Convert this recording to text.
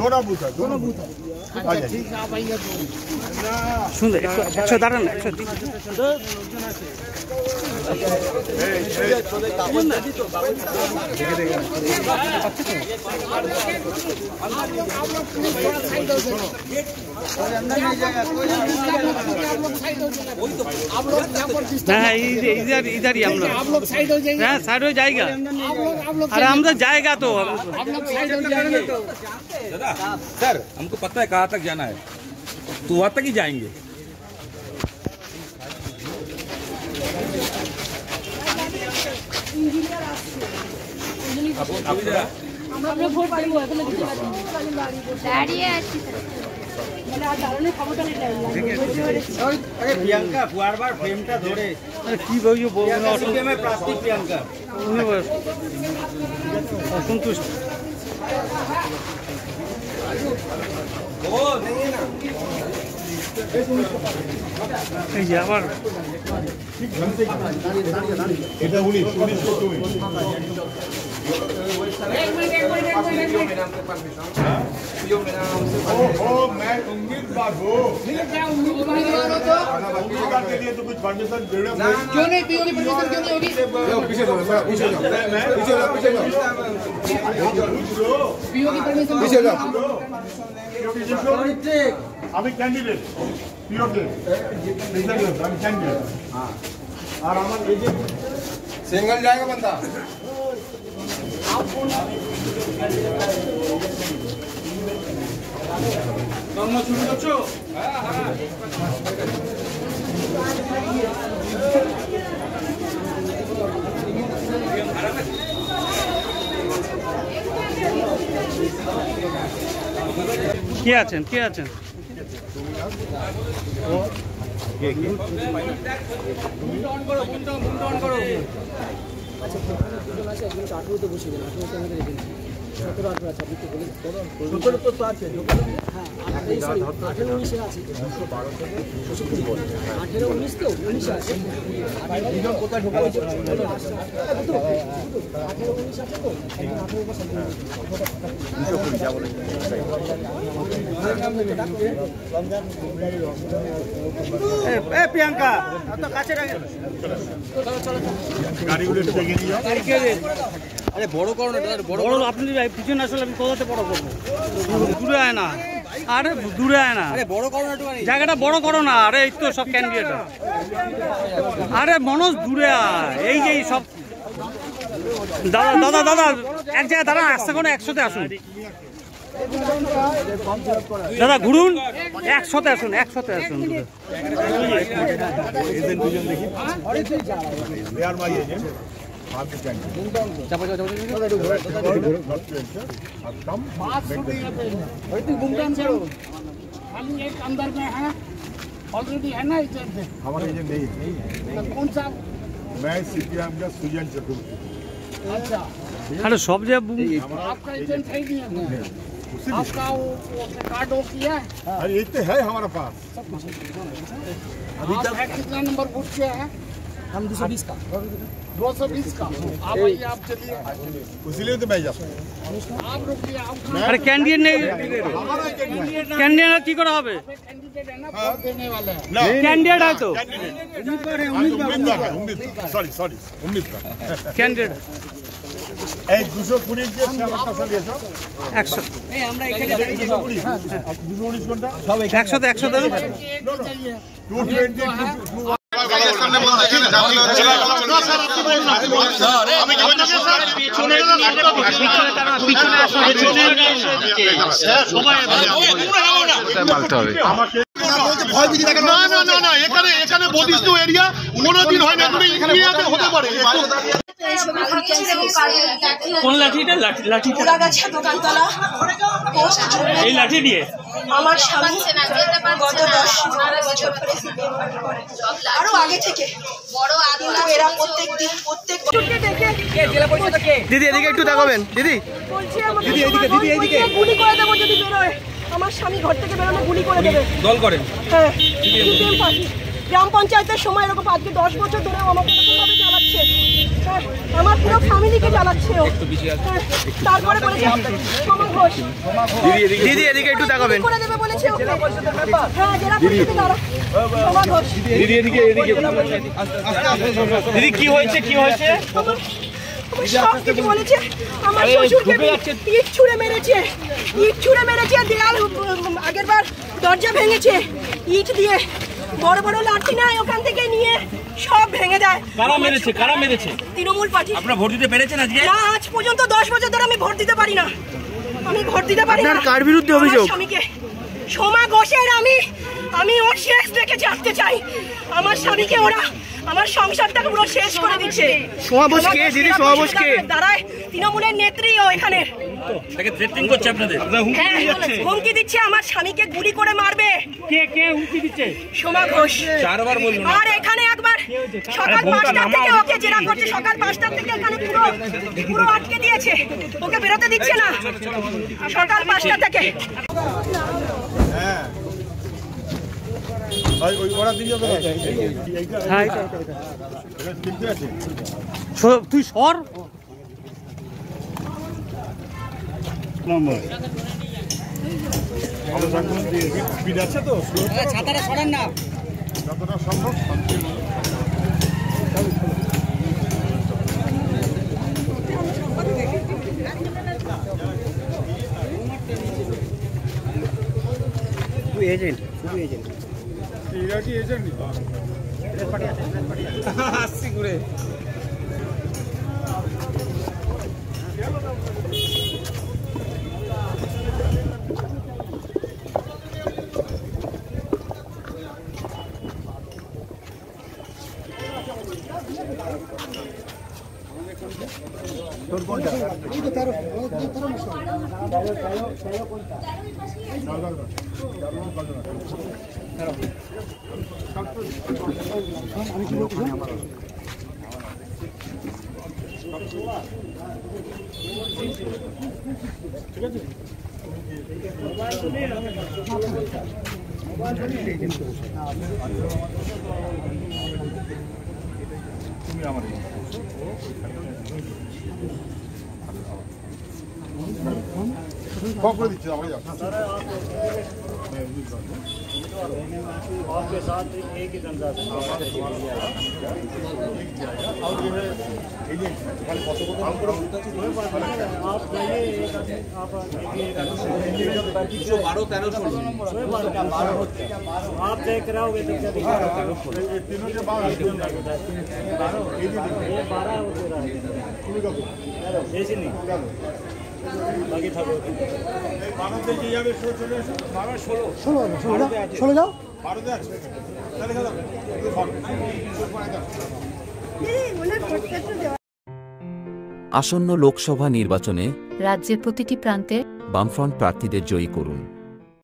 दोनों बूथ है, दोनों बूथ है। ठीक है, आप आइए। सुन ले, 100 दाঁড়ান না, 100 इधर ही हम लोग। आप लोग साइड हो जाएंगे। हाँ, साइड हो जाएगा। अरे हम तो जाएगा तो आप लोग साइड हो जाएंगे। दादा सर, हमको पता है कहाँ तक जाना है, तो वहाँ तक ही जाएंगे। প্রিয়াঙ্কা বারবার ফ্রেমটা ধরে কি বলছো প্লাস্টিক প্রিয়াঙ্কা অসন্তুষ্ট। এই যে আবার এটা 19 को তুমি मैं उम्मीद बाबू के लिए तो कुछ परमिशन क्यों नहीं पीओ की परमिशन क्यों नहीं होगी? पीछे जाओ पीओ की परमिशन पीछे जाओ। আমি ক্যান্ডিডেট পিওকে আমি ক্যান্ডিডেট আর আমার এই যে সিঙ্গেল जाएगा बंदा নর্মাল শুরু করছো? কে আছেন কে আছেন? প্রিয়াঙ্কা তো কাছে গাড়িগুলো একটু এগিয়ে নিয়ে যাও। আরে বড় করো না, বড় আপনি পিছনে আসলে আমি কোথাতে বড় করবো? দূরে আয় না, আরে দূরে আয় না, আরে বড় করো না, জায়গাটা বড় করো না। আরে এই তো সব ক্যান্ডিডেট। আরে মনোজ দূরে আয়, এই যে সব দাদা দাদা দাদা এক জায়গায় দাঁড়ান, আসতে কোনো একসাথে আসুন দাদা, ঘুরুন, একসাথে আসুন, একসাথে আসুন। अंदर में है ऑलरेडी है ना एजेंट? हमारा एजेंट नहीं है। कौन सा? मैं सीपीएम का सुजन चतुर्थी। अच्छा, अरे सब जगह आपका एजेंट है नहीं है? आपका वो कार्ड हो किया है? अरे ये तो है हमारा पास। अभी तक कितना नंबर बूथ किया है? हम 220 का। 220 का। आप आइए, आप चलिए। इसलिए तो मैं जाता हूँ। आप रुकिए, आप अरे कैंडिडेट नहीं, कैंडिडेट की करा হবে? कैंडिडेट है ना, वोट देने वाले हैं। कैंडिडेट है तो उम्मीदवार कैंडिडेट এই 220 যে সেবাটা চালিয়েছো 100 এই আমরা এখানে 220 ঘন্টা সব 100 100 দেন। 220 এখানে বদিষ্ট এরিয়া কোনোদিন হয় না, এখানে হতে পারে। কোন লাঠিটা? লাঠিটা দোকানতলা এই লাঠি দিয়ে আমার স্বামী গত 10 বছর ধরে আরো আগে থেকে কিন্তু এরা প্রত্যেক দিদি এদিকে একটু তাকাবেন। দিদি বলছি দিদি এদিকে গুলি করে দেবো যদি বেরোয়। আমার স্বামী ঘর থেকে বেরোলে গুলি করে দেবে। দল করেন? হ্যাঁ, গ্রাম পঞ্চায়েতের সময় এরকম আজকে 10 বছর ধরে আমাকে এরকম ভাবে চালাচ্ছে। আমার পুরো ফ্যামিলিকে জ্বালাচ্ছে ও। তারপরে বলেছে সোমা ঘোষ দিদি এদিকে একটু তাকাবেন। করে দেবে বলেছে ওকে। হ্যাঁ জেলা পরিষদে দাঁড়া সোমা ঘোষ। দিদি কি হয়েছে কি হয়েছে? আমার সব কিছু বলেছে। আমার শ্বশুরকে ইট ছুঁড়ে মেরেছে, ইট ছুঁড়ে মেরেছে, দেয়াল আগের বার দরজা ভেঙেছে ইট দিয়ে, বড় বড় লাঠি নাই ওখান থেকে নিয়ে সব ভেঙে দেয়। কারা মেরেছে কারা মেরেছে? তৃণমূল পার্টি। আপনারা ভোট দিতে পেরেছেন আজকে? না, আজ পর্যন্ত 10 বছর ধরে আমি ভোট দিতে পারি না, আমি ভোট দিতে পারি না। আপনার কার বিরুদ্ধে অভিযোগ? আমার স্বামীকে, সোমা ঘোষের। আমি ওর শেষ দেখে আসতে চাই। আমার স্বামীকে ওরা আমার সংসারটাকে পুরো শেষ করে দিচ্ছে। সোমা ঘোষ কে দিদি? সোমা ঘোষ কে? দাঁড়ায় তৃণমূলের নেত্রী ও এখানে। তাকে থ্রেটিং করছে আপনাদের? হ্যাঁ, হুমকি দিচ্ছে আমার স্বামীকে গুলি করে মারবে। কে কে হুমকি দিচ্ছে? সোমা ঘোষ। 4 বার বললো। আর এখানে একবার সকাল 5টা থেকে ওকে জেরা করছে, সকাল 5টা থেকে এখানে পুরো আটকে দিয়েছে, ওকে বেরোতে দিচ্ছে না সকাল 5টা থেকে। তুই সর। ছাতাটা সরান না। যতটা সম্ভব এজেন্ট শুধু এজেন্ট। আসছি ঘুরে। করে দিচ্ছে আমরা आपके साथ एक ही धंधा आप जाइए आप 12-13 आप देख रहे होगे तो क्या दिखा रहा है? तीनों के बाद ये 12 हो रहा है ऐसे नहीं बाकी था আসন্ন লোকসভা নির্বাচনে রাজ্যের প্রতিটি প্রান্তে বামফ্রন্ট প্রার্থীদের জয়ী করুন।